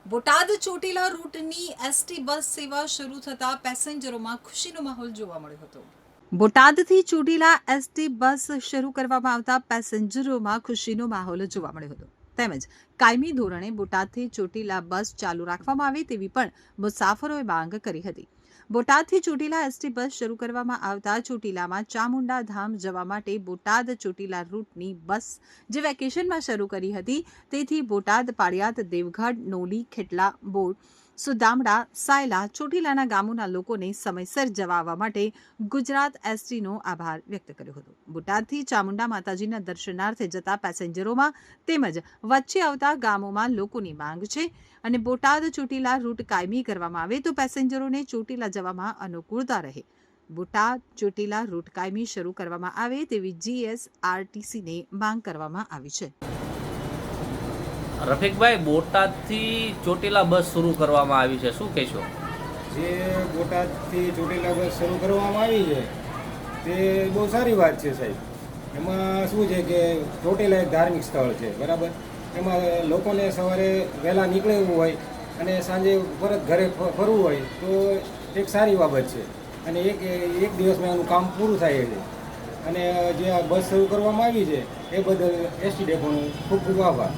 Botad Chotila રૂટની ST bus સેવા શરૂ થતાં પેસેન્જરોમાં ખુશીનો માહોલ જોવા મળ્યો હતો. બોટાદથી ચોટીલા એસટી બસ શરૂ કરવામાં આવતા પેસેન્જરોમાં ખુશીનો માહોલ જોવા મળ્યો હતો. તેમજ કાયમી ધોરણે બોટાદથી ચોટીલા બસ ચાલુ રાખવામાં આવે તેવી પણ મુસાફરોએ માંગ કરી હતી. બોટાદથી ચોટીલા એસટી બસ શરૂ કરવામાં આવતા ચોટીલામાં ચામુંડા ધામ જવા માટે બોટાદ ચોટીલા રૂટની બસ જે વેકેશનમાં શરૂ કરી હતી તેથી બોટાદ, પાળિયાદ, દેવગઢ, નોલી, ખેટલા, બોડ, સુદામડા, સાયલા, ચોટીલાના ગામોના લોકોને સમયસર જવા આવવા માટે ગુજરાત એસટીનો આભાર વ્યક્ત કર્યો હતો. બોટાદથી ચામુંડા માતાજીના દર્શનાર્થે જતા પેસેન્જરોમાં તેમજ વચ્ચે આવતા ગામોમાં લોકોની માંગ છે અને બોટાદ ચોટીલા રૂટ કાયમી કરવામાં આવે તો પેસેન્જરોને ચોટીલા જવામાં અનુકૂળતા રહે. બોટાદ ચોટીલા રૂટ કાયમી શરૂ કરવામાં આવે તેવી જીએસઆરટીસીને માંગ કરવામાં આવી છે. રફીકભાઈ, બોટાદથી ચોટીલા બસ શરૂ કરવામાં આવી છે, શું કહેશો? જે બોટાદથી ચોટીલા બસ શરૂ કરવામાં આવી છે તે બહુ સારી વાત છે સાહેબ. એમાં શું છે કે ચોટીલા એક ધાર્મિક સ્થળ છે, બરાબર. એમાં લોકોને સવારે વહેલા નીકળવું હોય અને સાંજે પરત ઘરે ફરવું હોય તો એક સારી બાબત છે અને એક દિવસમાં એનું કામ પૂરું થાય છે. અને જે આ બસ શરૂ કરવામાં આવી છે એ બદલ એસટી ડેપોનો ખૂબ ખૂબ આભાર.